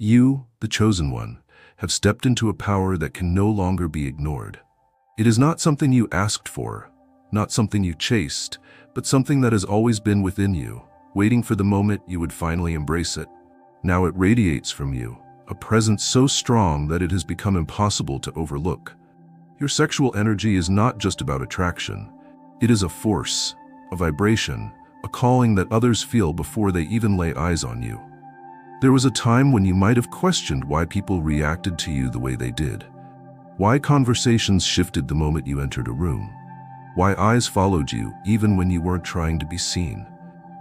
You, the chosen one, have stepped into a power that can no longer be ignored. It is not something you asked for, not something you chased, but something that has always been within you, waiting for the moment you would finally embrace it. Now it radiates from you, a presence so strong that it has become impossible to overlook. Your sexual energy is not just about attraction. It is a force, a vibration, a calling that others feel before they even lay eyes on you. There was a time when you might have questioned why people reacted to you the way they did. Why conversations shifted the moment you entered a room. Why eyes followed you even when you weren't trying to be seen.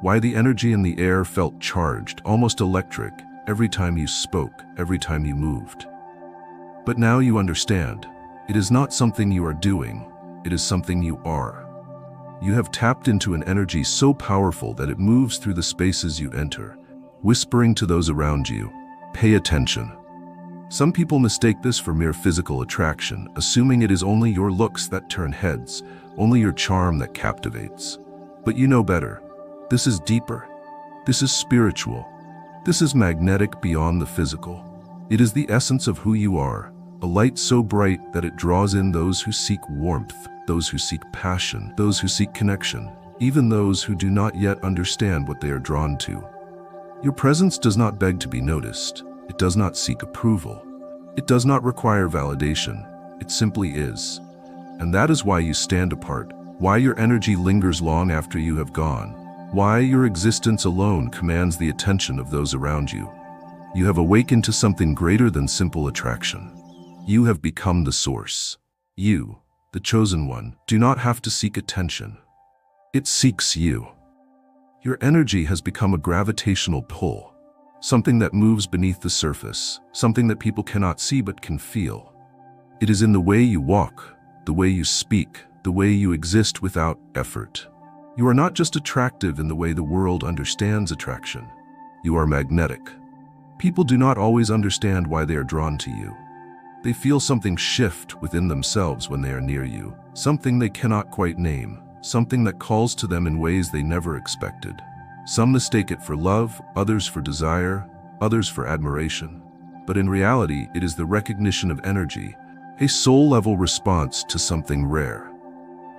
Why the energy in the air felt charged, almost electric, every time you spoke, every time you moved. But now you understand. It is not something you are doing, it is something you are. You have tapped into an energy so powerful that it moves through the spaces you enter, whispering to those around you, "Pay attention." Some people mistake this for mere physical attraction, assuming it is only your looks that turn heads, only your charm that captivates. But you know better. This is deeper. This is spiritual. This is magnetic beyond the physical. It is the essence of who you are, a light so bright that it draws in those who seek warmth, those who seek passion, those who seek connection, even those who do not yet understand what they are drawn to. Your presence does not beg to be noticed. It does not seek approval. It does not require validation. It simply is. And that is why you stand apart, why your energy lingers long after you have gone, why your existence alone commands the attention of those around you. You have awakened to something greater than simple attraction. You have become the source. You, the chosen one, do not have to seek attention. It seeks you. Your energy has become a gravitational pull, something that moves beneath the surface, something that people cannot see but can feel. It is in the way you walk, the way you speak, the way you exist without effort. You are not just attractive in the way the world understands attraction. You are magnetic. People do not always understand why they are drawn to you. They feel something shift within themselves when they are near you, something they cannot quite name, something that calls to them in ways they never expected. Some mistake it for love, others for desire, others for admiration. But in reality, it is the recognition of energy, a soul-level response to something rare.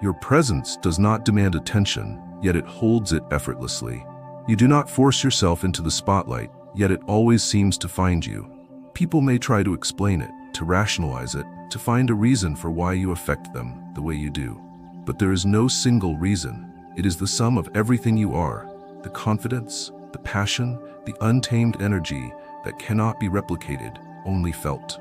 Your presence does not demand attention, yet it holds it effortlessly. You do not force yourself into the spotlight, yet it always seems to find you. People may try to explain it, to rationalize it, to find a reason for why you affect them the way you do. But there is no single reason. It is the sum of everything you are, the confidence, the passion, the untamed energy that cannot be replicated, only felt.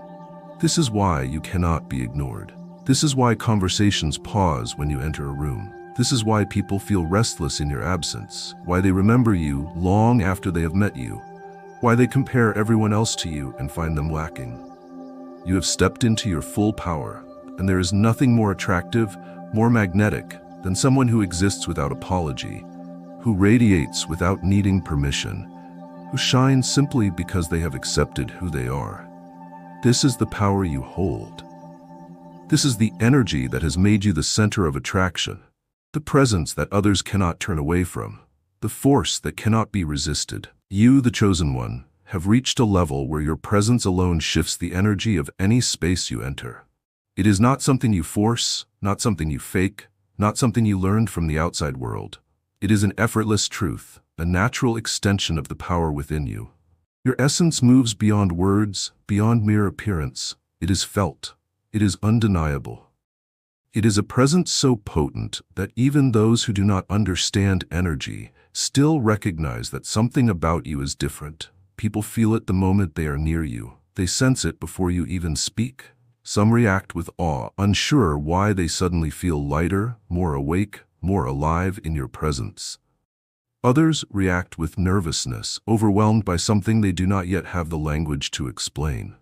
This is why you cannot be ignored. This is why conversations pause when you enter a room. This is why people feel restless in your absence, why they remember you long after they have met you, why they compare everyone else to you and find them lacking. You have stepped into your full power, and there is nothing more attractive, more magnetic than someone who exists without apology, who radiates without needing permission, who shines simply because they have accepted who they are. This is the power you hold. This is the energy that has made you the center of attraction, the presence that others cannot turn away from, the force that cannot be resisted. You, the chosen one, have reached a level where your presence alone shifts the energy of any space you enter. It is not something you force, not something you fake, not something you learned from the outside world. It is an effortless truth, a natural extension of the power within you. Your essence moves beyond words, beyond mere appearance. It is felt. It is undeniable. It is a presence so potent that even those who do not understand energy still recognize that something about you is different. People feel it the moment they are near you. They sense it before you even speak. Some react with awe, unsure why they suddenly feel lighter, more awake, more alive in your presence. Others react with nervousness, overwhelmed by something they do not yet have the language to explain.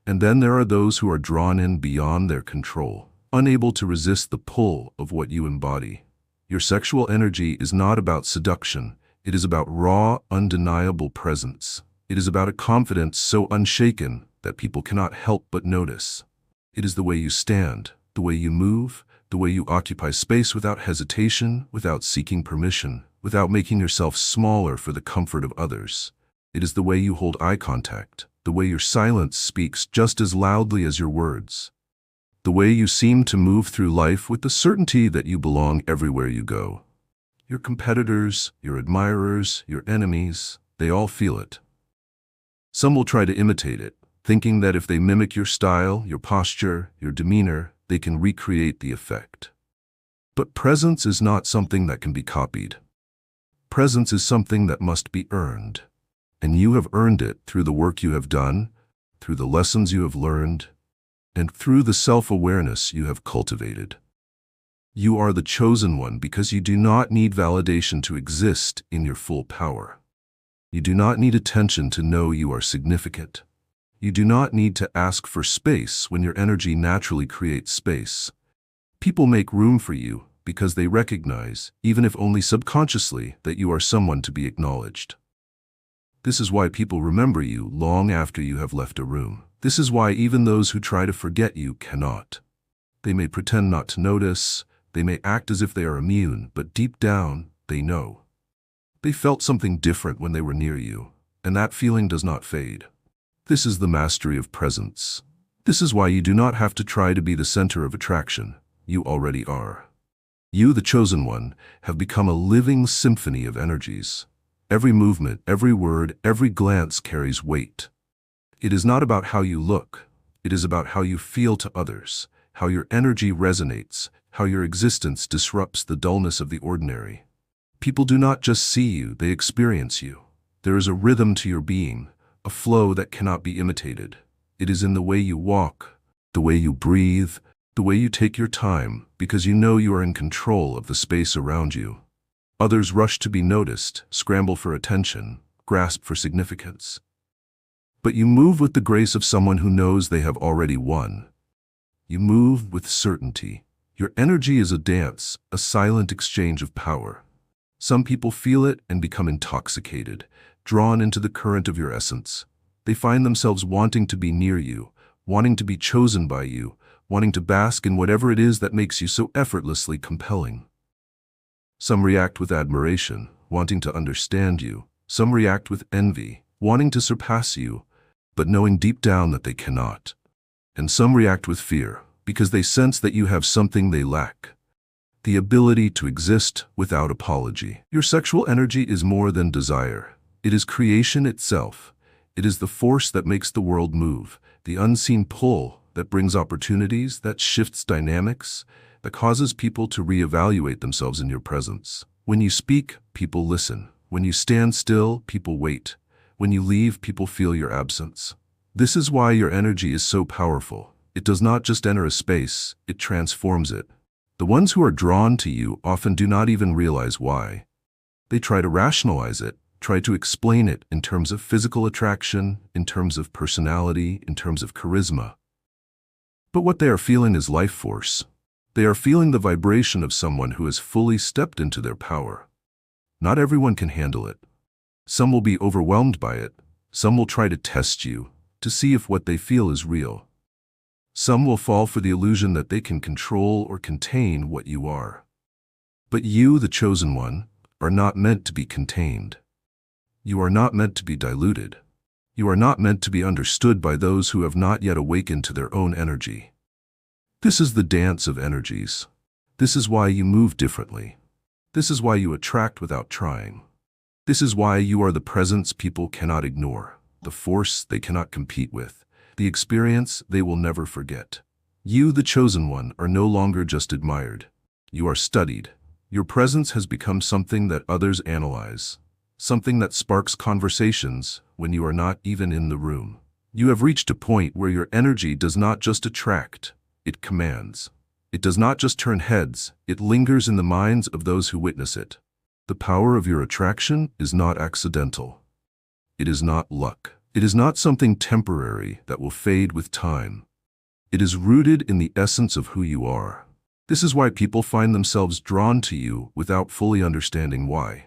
And then there are those who are drawn in beyond their control, unable to resist the pull of what you embody. Your sexual energy is not about seduction. It is about raw, undeniable presence. It is about a confidence so unshaken that people cannot help but notice. It is the way you stand, the way you move, the way you occupy space without hesitation, without seeking permission, without making yourself smaller for the comfort of others. It is the way you hold eye contact, the way your silence speaks just as loudly as your words, the way you seem to move through life with the certainty that you belong everywhere you go. Your competitors, your admirers, your enemies, they all feel it. Some will try to imitate it, thinking that if they mimic your style, your posture, your demeanor, they can recreate the effect. But presence is not something that can be copied. Presence is something that must be earned. And you have earned it through the work you have done, through the lessons you have learned, and through the self-awareness you have cultivated. You are the chosen one because you do not need validation to exist in your full power. You do not need attention to know you are significant. You do not need to ask for space when your energy naturally creates space. People make room for you because they recognize, even if only subconsciously, that you are someone to be acknowledged. This is why people remember you long after you have left a room. This is why even those who try to forget you cannot. They may pretend not to notice, they may act as if they are immune, but deep down, they know. They felt something different when they were near you, and that feeling does not fade. This is the mastery of presence. This is why you do not have to try to be the center of attraction. You already are. You, the chosen one, have become a living symphony of energies. Every movement, every word, every glance carries weight. It is not about how you look. It is about how you feel to others, how your energy resonates, how your existence disrupts the dullness of the ordinary. People do not just see you, they experience you. There is a rhythm to your being, a flow that cannot be imitated. It is in the way you walk, the way you breathe, the way you take your time, because you know you are in control of the space around you. Others rush to be noticed, scramble for attention, grasp for significance. But you move with the grace of someone who knows they have already won. You move with certainty. Your energy is a dance, a silent exchange of power. Some people feel it and become intoxicated, drawn into the current of your essence. They find themselves wanting to be near you, wanting to be chosen by you, wanting to bask in whatever it is that makes you so effortlessly compelling. Some react with admiration, wanting to understand you. Some react with envy, wanting to surpass you, but knowing deep down that they cannot. And some react with fear, because they sense that you have something they lack. The ability to exist without apology. Your sexual energy is more than desire. It is creation itself. It is the force that makes the world move, the unseen pull that brings opportunities, that shifts dynamics, that causes people to reevaluate themselves in your presence. When you speak, people listen. When you stand still, people wait. When you leave, people feel your absence. This is why your energy is so powerful. It does not just enter a space, it transforms it. The ones who are drawn to you often do not even realize why. They try to rationalize it, try to explain it in terms of physical attraction, in terms of personality, in terms of charisma. But what they are feeling is life force. They are feeling the vibration of someone who has fully stepped into their power. Not everyone can handle it. Some will be overwhelmed by it. Some will try to test you, to see if what they feel is real. Some will fall for the illusion that they can control or contain what you are. But you, the chosen one, are not meant to be contained. You are not meant to be diluted. You are not meant to be understood by those who have not yet awakened to their own energy. This is the dance of energies. This is why you move differently. This is why you attract without trying. This is why you are the presence people cannot ignore, the force they cannot compete with, the experience they will never forget. You, the chosen one, are no longer just admired. You are studied. Your presence has become something that others analyze, something that sparks conversations when you are not even in the room. You have reached a point where your energy does not just attract, it commands. It does not just turn heads, it lingers in the minds of those who witness it. The power of your attraction is not accidental. It is not luck. It is not something temporary that will fade with time. It is rooted in the essence of who you are. This is why people find themselves drawn to you without fully understanding why.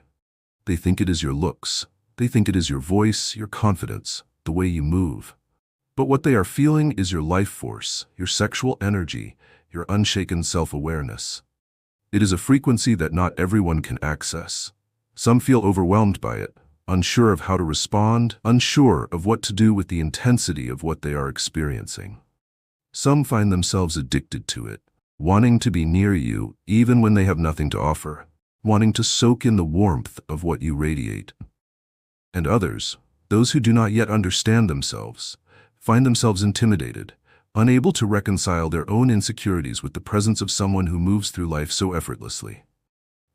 They think it is your looks. They think it is your voice, your confidence, the way you move. But what they are feeling is your life force, your sexual energy, your unshaken self-awareness. It is a frequency that not everyone can access. Some feel overwhelmed by it. unsure of how to respond, unsure of what to do with the intensity of what they are experiencing. Some find themselves addicted to it, wanting to be near you even when they have nothing to offer, wanting to soak in the warmth of what you radiate. And others, those who do not yet understand themselves, find themselves intimidated, unable to reconcile their own insecurities with the presence of someone who moves through life so effortlessly.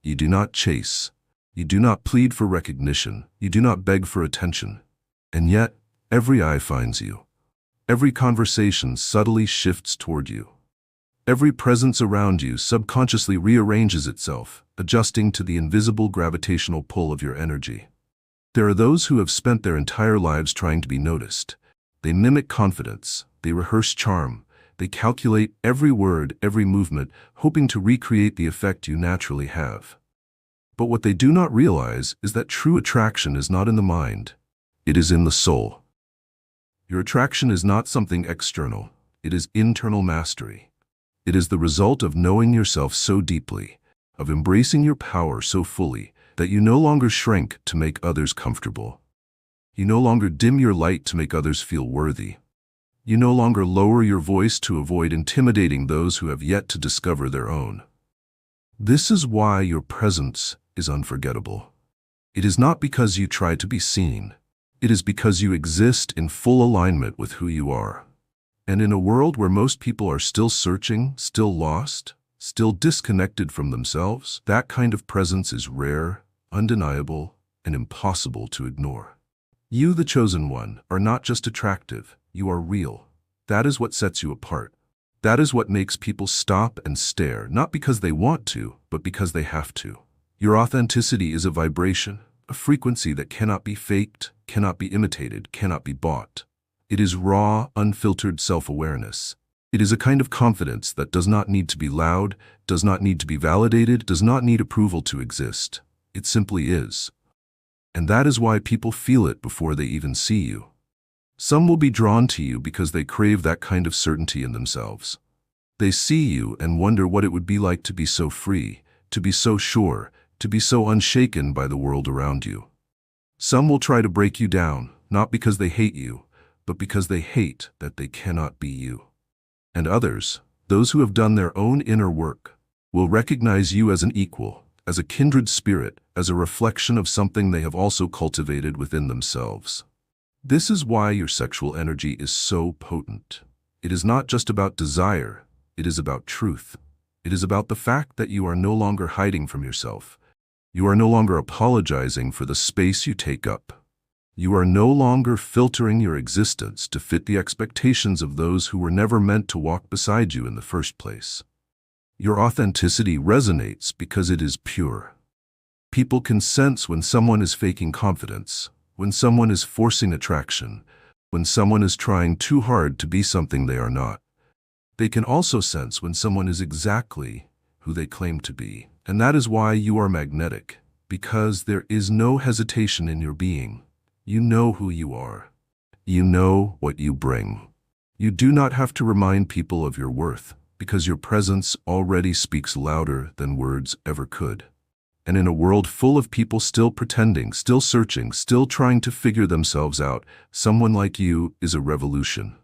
You do not chase. You do not plead for recognition. You do not beg for attention. And yet, every eye finds you. Every conversation subtly shifts toward you. Every presence around you subconsciously rearranges itself, adjusting to the invisible gravitational pull of your energy. There are those who have spent their entire lives trying to be noticed. They mimic confidence. They rehearse charm. They calculate every word, every movement, hoping to recreate the effect you naturally have. But what they do not realize is that true attraction is not in the mind. It is in the soul. Your attraction is not something external. It is internal mastery. It is the result of knowing yourself so deeply, of embracing your power so fully, that you no longer shrink to make others comfortable. You no longer dim your light to make others feel worthy. You no longer lower your voice to avoid intimidating those who have yet to discover their own. This is why your presence is unforgettable. It is not because you try to be seen. It is because you exist in full alignment with who you are. And in a world where most people are still searching, still lost, still disconnected from themselves, that kind of presence is rare, undeniable, and impossible to ignore. You, the chosen one, are not just attractive. You are real. That is what sets you apart. That is what makes people stop and stare, not because they want to, but because they have to. Your authenticity is a vibration, a frequency that cannot be faked, cannot be imitated, cannot be bought. It is raw, unfiltered self-awareness. It is a kind of confidence that does not need to be loud, does not need to be validated, does not need approval to exist. It simply is. And that is why people feel it before they even see you. Some will be drawn to you because they crave that kind of certainty in themselves. They see you and wonder what it would be like to be so free, to be so sure, to be so unshaken by the world around you. Some will try to break you down, not because they hate you, but because they hate that they cannot be you. And others, those who have done their own inner work, will recognize you as an equal, as a kindred spirit, as a reflection of something they have also cultivated within themselves. This is why your sexual energy is so potent. It is not just about desire, it is about truth. It is about the fact that you are no longer hiding from yourself. You are no longer apologizing for the space you take up. You are no longer filtering your existence to fit the expectations of those who were never meant to walk beside you in the first place. Your authenticity resonates because it is pure. People can sense when someone is faking confidence, when someone is forcing attraction, when someone is trying too hard to be something they are not. They can also sense when someone is exactly who they claim to be. And that is why you are magnetic, because there is no hesitation in your being. You know who you are. You know what you bring. You do not have to remind people of your worth, because your presence already speaks louder than words ever could. And in a world full of people still pretending, still searching, still trying to figure themselves out, someone like you is a revolution.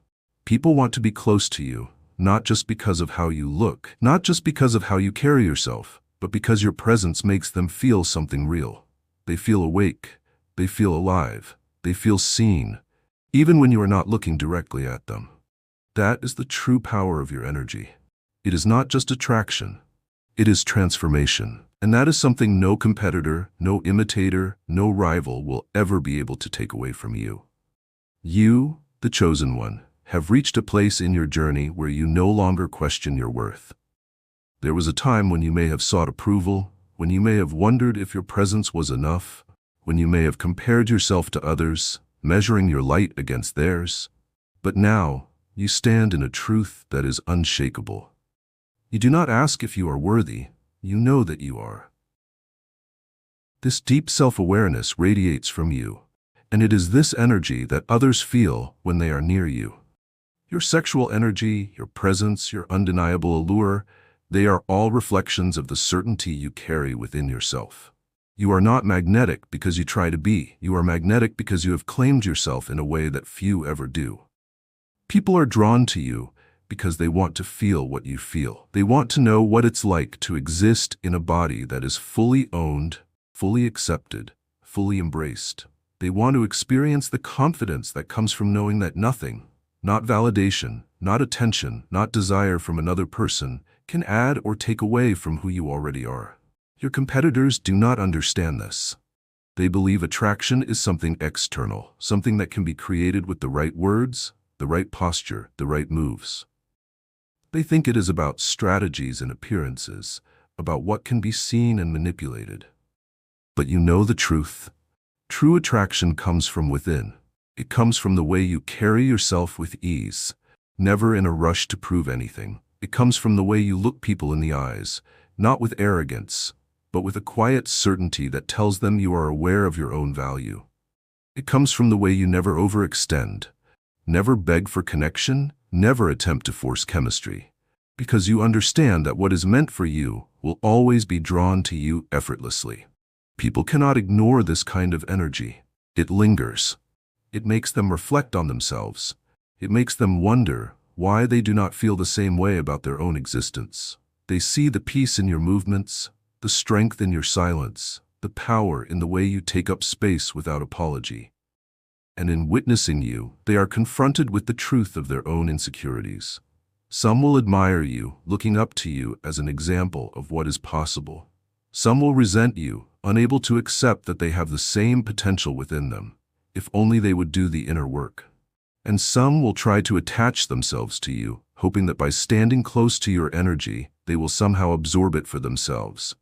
People want to be close to you, not just because of how you look, not just because of how you carry yourself, but because your presence makes them feel something real. They feel awake. They feel alive. They feel seen, even when you are not looking directly at them. That is the true power of your energy. It is not just attraction. It is transformation. And that is something no competitor, no imitator, no rival will ever be able to take away from you. You, the chosen one, have reached a place in your journey where you no longer question your worth. There was a time when you may have sought approval, when you may have wondered if your presence was enough, when you may have compared yourself to others, measuring your light against theirs. But now, you stand in a truth that is unshakable. You do not ask if you are worthy. You know that you are. This deep self-awareness radiates from you, and it is this energy that others feel when they are near you. Your sexual energy, your presence, your undeniable allure, they are all reflections of the certainty you carry within yourself. You are not magnetic because you try to be. You are magnetic because you have claimed yourself in a way that few ever do. People are drawn to you because they want to feel what you feel. They want to know what it's like to exist in a body that is fully owned, fully accepted, fully embraced. They want to experience the confidence that comes from knowing that nothing, not validation, not attention, not desire from another person, can add or take away from who you already are. Your competitors do not understand this. They believe attraction is something external, something that can be created with the right words, the right posture, the right moves. They think it is about strategies and appearances, about what can be seen and manipulated. But you know the truth. True attraction comes from within. It comes from the way you carry yourself with ease, never in a rush to prove anything. It comes from the way you look people in the eyes, not with arrogance, but with a quiet certainty that tells them you are aware of your own value. It comes from the way you never overextend, never beg for connection, never attempt to force chemistry, because you understand that what is meant for you will always be drawn to you effortlessly. People cannot ignore this kind of energy. It lingers. It makes them reflect on themselves. It makes them wonder why they do not feel the same way about their own existence. They see the peace in your movements, the strength in your silence, the power in the way you take up space without apology. And in witnessing you, they are confronted with the truth of their own insecurities. Some will admire you, looking up to you as an example of what is possible. Some will resent you, unable to accept that they have the same potential within them, if only they would do the inner work. And some will try to attach themselves to you, hoping that by standing close to your energy, they will somehow absorb it for themselves.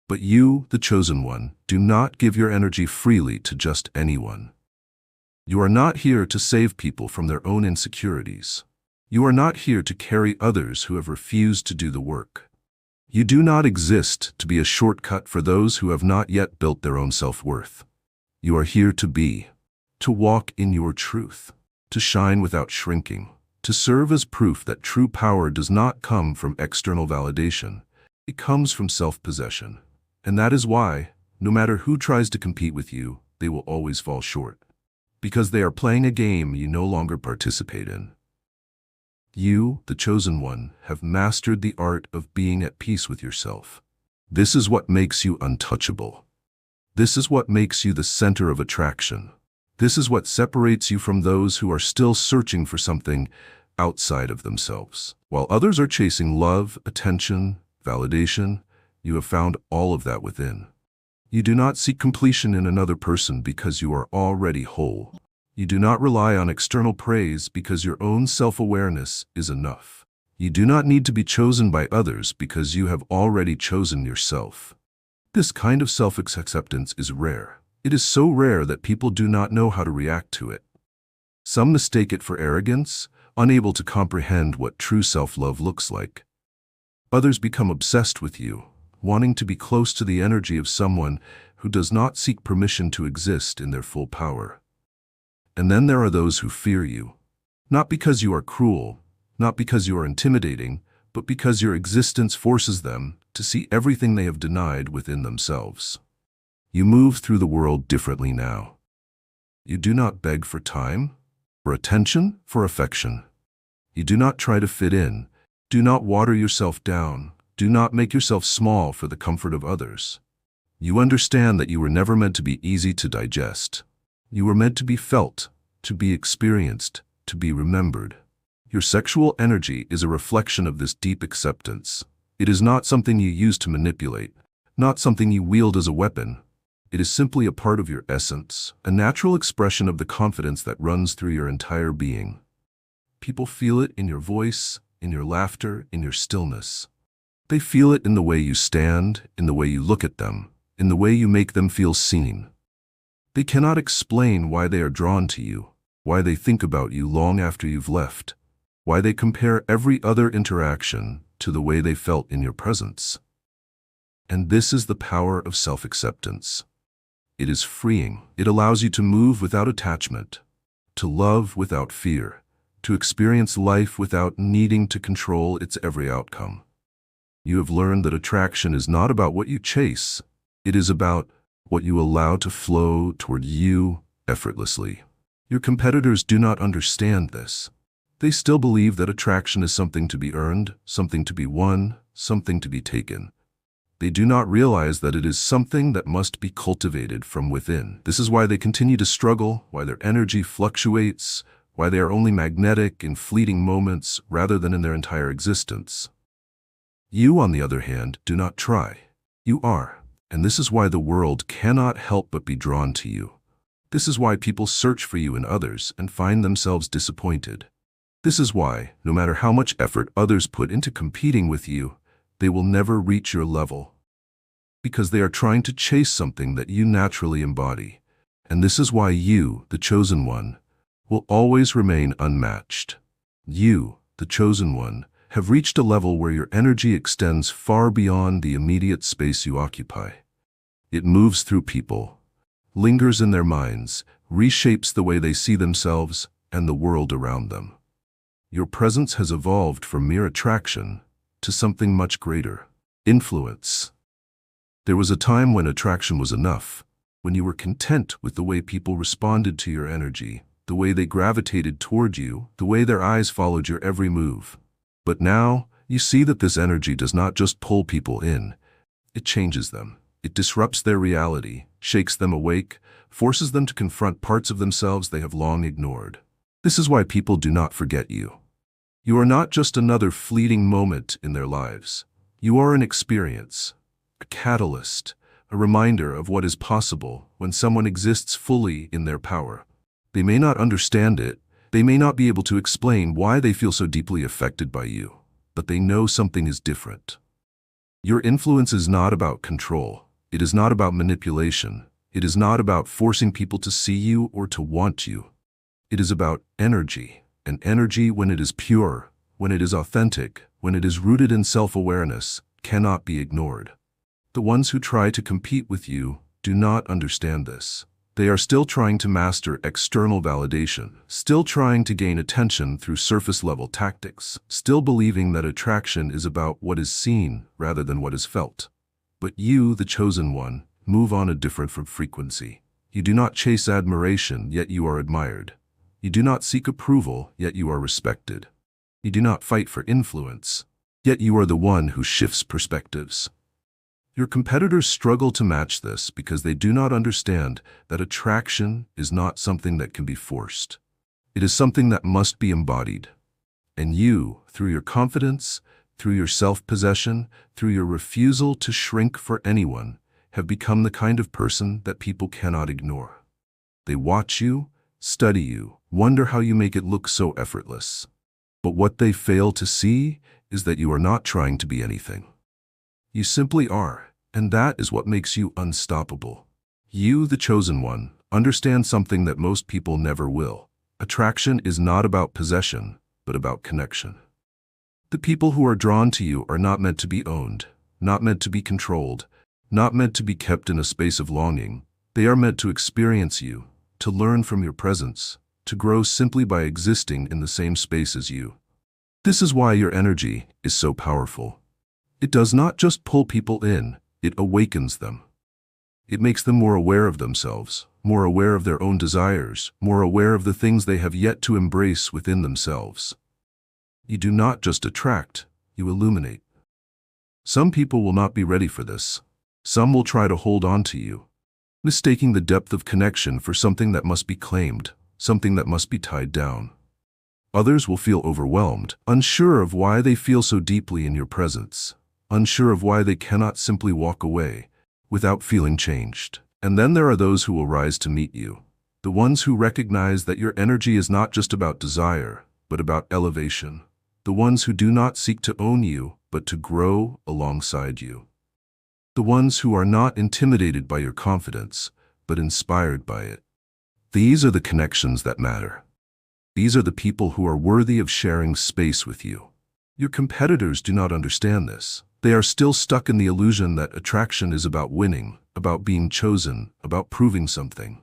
But you, the chosen one, do not give your energy freely to just anyone. You are not here to save people from their own insecurities. You are not here to carry others who have refused to do the work. You do not exist to be a shortcut for those who have not yet built their own self-worth. You are here to be, to walk in your truth, to shine without shrinking, to serve as proof that true power does not come from external validation. It comes from self-possession. And that is why, no matter who tries to compete with you, they will always fall short. Because they are playing a game you no longer participate in. You, the chosen one, have mastered the art of being at peace with yourself. This is what makes you untouchable. This is what makes you the center of attraction. This is what separates you from those who are still searching for something outside of themselves. While others are chasing love, attention, validation, you have found all of that within. You do not seek completion in another person because you are already whole. You do not rely on external praise because your own self-awareness is enough. You do not need to be chosen by others because you have already chosen yourself. This kind of self-acceptance is rare. It is so rare that people do not know how to react to it. Some mistake it for arrogance, unable to comprehend what true self-love looks like. Others become obsessed with you, wanting to be close to the energy of someone who does not seek permission to exist in their full power. And then there are those who fear you, not because you are cruel, not because you are intimidating, but because your existence forces them to see everything they have denied within themselves. You move through the world differently now. You do not beg for time, for attention, for affection. You do not try to fit in. Do not water yourself down. Do not make yourself small for the comfort of others. You understand that you were never meant to be easy to digest. You were meant to be felt, to be experienced, to be remembered. Your sexual energy is a reflection of this deep acceptance. It is not something you use to manipulate, not something you wield as a weapon. It is simply a part of your essence, a natural expression of the confidence that runs through your entire being. People feel it in your voice, in your laughter, in your stillness. They feel it in the way you stand, in the way you look at them, in the way you make them feel seen. They cannot explain why they are drawn to you, why they think about you long after you've left, why they compare every other interaction to the way they felt in your presence. And this is the power of self-acceptance. It is freeing. It allows you to move without attachment, to love without fear, to experience life without needing to control its every outcome. You have learned that attraction is not about what you chase, It is about what you allow to flow toward you effortlessly. Your competitors do not understand this. They still believe that attraction is something to be earned, something to be won, something to be taken. They do not realize that it is something that must be cultivated from within. This is why they continue to struggle, why their energy fluctuates, why they are only magnetic in fleeting moments rather than in their entire existence. You, on the other hand, do not try. You are. And this is why the world cannot help but be drawn to you. This is why people search for you in others and find themselves disappointed. This is why, no matter how much effort others put into competing with you, they will never reach your level. Because they are trying to chase something that you naturally embody. And this is why you, the chosen one, will always remain unmatched. You, the chosen one, have reached a level where your energy extends far beyond the immediate space you occupy. It moves through people, lingers in their minds, reshapes the way they see themselves and the world around them. Your presence has evolved from mere attraction to something much greater: influence. There was a time when attraction was enough, when you were content with the way people responded to your energy, the way they gravitated toward you, the way their eyes followed your every move. But now, you see that this energy does not just pull people in, it changes them. It disrupts their reality, shakes them awake, forces them to confront parts of themselves they have long ignored. This is why people do not forget you. You are not just another fleeting moment in their lives. You are an experience, a catalyst, a reminder of what is possible when someone exists fully in their power. They may not understand it, they may not be able to explain why they feel so deeply affected by you, but they know something is different. Your influence is not about control. It is not about manipulation. It is not about forcing people to see you or to want you. It is about energy, and energy, when it is pure, when it is authentic, when it is rooted in self-awareness, cannot be ignored. The ones who try to compete with you do not understand this. They are still trying to master external validation, still trying to gain attention through surface-level tactics, still believing that attraction is about what is seen rather than what is felt. But you, the chosen one, move on a different frequency. You do not chase admiration, yet you are admired. You do not seek approval, yet you are respected. You do not fight for influence, yet you are the one who shifts perspectives. Your competitors struggle to match this because they do not understand that attraction is not something that can be forced. It is something that must be embodied. And you, through your confidence, through your self-possession, through your refusal to shrink for anyone, have become the kind of person that people cannot ignore. They watch you, study you, wonder how you make it look so effortless. But what they fail to see is that you are not trying to be anything. You simply are, and that is what makes you unstoppable. You, the chosen one, understand something that most people never will. Attraction is not about possession, but about connection. The people who are drawn to you are not meant to be owned, not meant to be controlled, not meant to be kept in a space of longing. They are meant to experience you, to learn from your presence, to grow simply by existing in the same space as you. This is why your energy is so powerful. It does not just pull people in, it awakens them. It makes them more aware of themselves, more aware of their own desires, more aware of the things they have yet to embrace within themselves. You do not just attract, you illuminate. Some people will not be ready for this. Some will try to hold on to you, mistaking the depth of connection for something that must be claimed, something that must be tied down. Others will feel overwhelmed, unsure of why they feel so deeply in your presence, unsure of why they cannot simply walk away without feeling changed. And then there are those who will rise to meet you, the ones who recognize that your energy is not just about desire, but about elevation. The ones who do not seek to own you, but to grow alongside you. The ones who are not intimidated by your confidence, but inspired by it. These are the connections that matter. These are the people who are worthy of sharing space with you. Your competitors do not understand this. They are still stuck in the illusion that attraction is about winning, about being chosen, about proving something.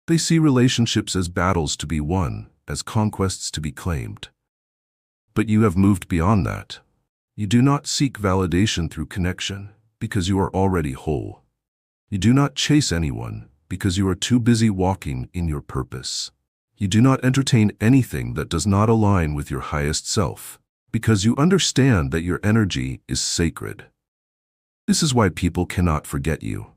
They see relationships as battles to be won, as conquests to be claimed. But you have moved beyond that. You do not seek validation through connection, because you are already whole. You do not chase anyone because you are too busy walking in your purpose. You do not entertain anything that does not align with your highest self because you understand that your energy is sacred. This is why people cannot forget you.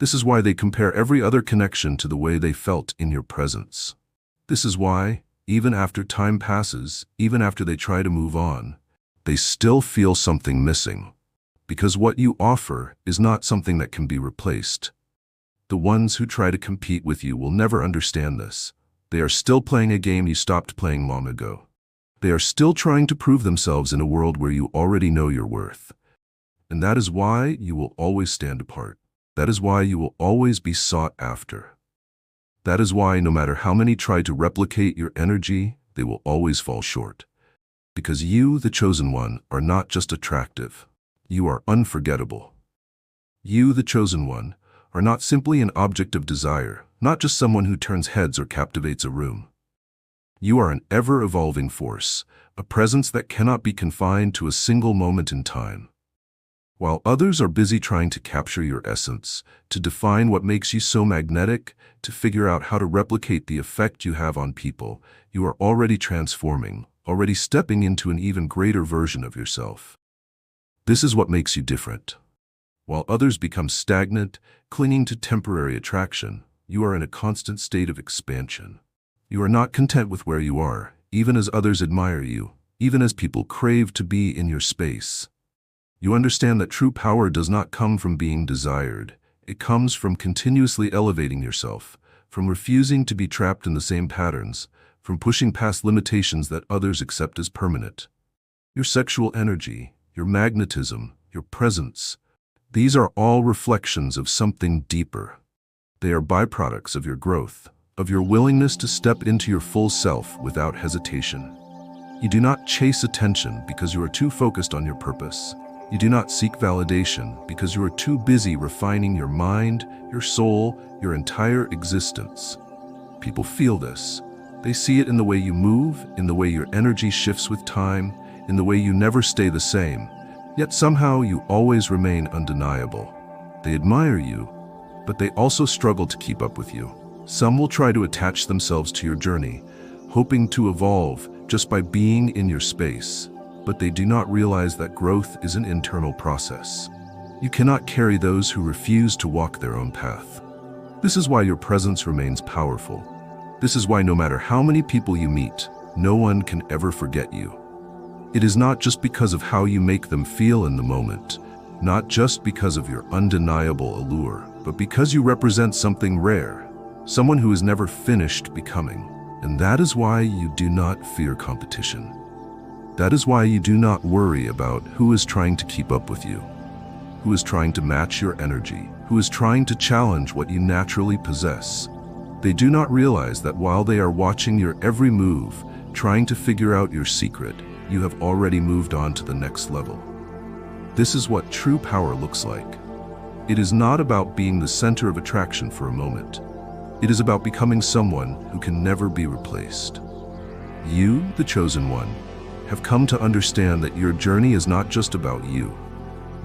This is why they compare every other connection to the way they felt in your presence. This is why, even after time passes, even after they try to move on, they still feel something missing. Because what you offer is not something that can be replaced. The ones who try to compete with you will never understand this. They are still playing a game you stopped playing long ago. They are still trying to prove themselves in a world where you already know your worth. And that is why you will always stand apart. That is why you will always be sought after. That is why no matter how many try to replicate your energy, they will always fall short. Because you, the chosen one, are not just attractive. You are unforgettable. You, the chosen one, are not simply an object of desire, not just someone who turns heads or captivates a room. You are an ever-evolving force, a presence that cannot be confined to a single moment in time. While others are busy trying to capture your essence, to define what makes you so magnetic, to figure out how to replicate the effect you have on people, you are already transforming, already stepping into an even greater version of yourself. This is what makes you different. While others become stagnant, clinging to temporary attraction, you are in a constant state of expansion. You are not content with where you are, even as others admire you, even as people crave to be in your space. You understand that true power does not come from being desired. It comes from continuously elevating yourself, from refusing to be trapped in the same patterns, from pushing past limitations that others accept as permanent. Your sexual energy, your magnetism, your presence, these are all reflections of something deeper. They are byproducts of your growth, of your willingness to step into your full self without hesitation. You do not chase attention because you are too focused on your purpose. You do not seek validation because you are too busy refining your mind, your soul, your entire existence. People feel this. They see it in the way you move, in the way your energy shifts with time, in the way you never stay the same. Yet somehow you always remain undeniable. They admire you, but they also struggle to keep up with you. Some will try to attach themselves to your journey, hoping to evolve just by being in your space. But they do not realize that growth is an internal process. You cannot carry those who refuse to walk their own path. This is why your presence remains powerful. This is why no matter how many people you meet, no one can ever forget you. It is not just because of how you make them feel in the moment, not just because of your undeniable allure, but because you represent something rare, someone who is never finished becoming. And that is why you do not fear competition. That is why you do not worry about who is trying to keep up with you, who is trying to match your energy, who is trying to challenge what you naturally possess. They do not realize that while they are watching your every move, trying to figure out your secret, you have already moved on to the next level. This is what true power looks like. It is not about being the center of attraction for a moment. It is about becoming someone who can never be replaced. You, the chosen one, have come to understand that your journey is not just about you.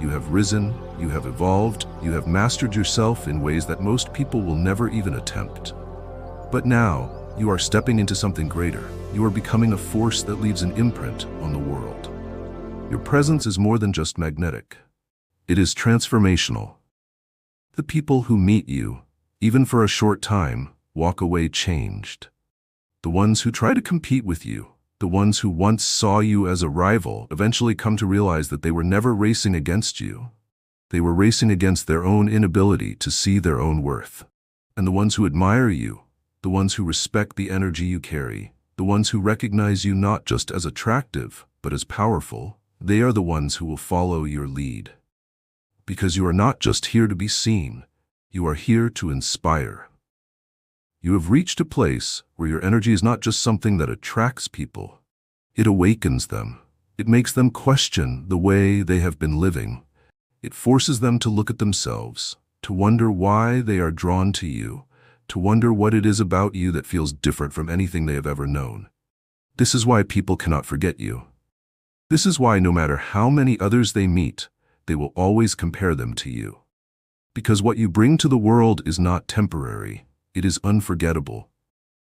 You have risen, you have evolved, you have mastered yourself in ways that most people will never even attempt. But now, you are stepping into something greater. You are becoming a force that leaves an imprint on the world. Your presence is more than just magnetic. It is transformational. The people who meet you, even for a short time, walk away changed. The ones who try to compete with you, the ones who once saw you as a rival, eventually come to realize that they were never racing against you. They were racing against their own inability to see their own worth. And the ones who admire you, the ones who respect the energy you carry, the ones who recognize you not just as attractive, but as powerful, they are the ones who will follow your lead. Because you are not just here to be seen, you are here to inspire. You have reached a place where your energy is not just something that attracts people. It awakens them. It makes them question the way they have been living. It forces them to look at themselves, to wonder why they are drawn to you, to wonder what it is about you that feels different from anything they have ever known. This is why people cannot forget you. This is why no matter how many others they meet, they will always compare them to you. Because what you bring to the world is not temporary, it is unforgettable.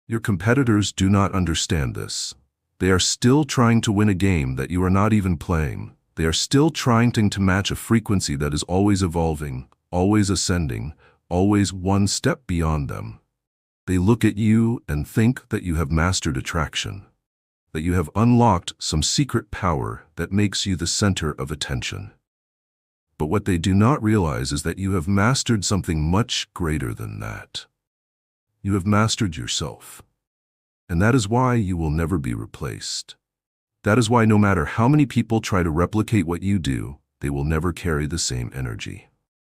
Your competitors do not understand this. They are still trying to win a game that you are not even playing. They are still trying to match a frequency that is always evolving, always ascending, always one step beyond them. They look at you and think that you have mastered attraction, that you have unlocked some secret power that makes you the center of attention. But what they do not realize is that you have mastered something much greater than that. You have mastered yourself. And that is why you will never be replaced. That is why no matter how many people try to replicate what you do, they will never carry the same energy.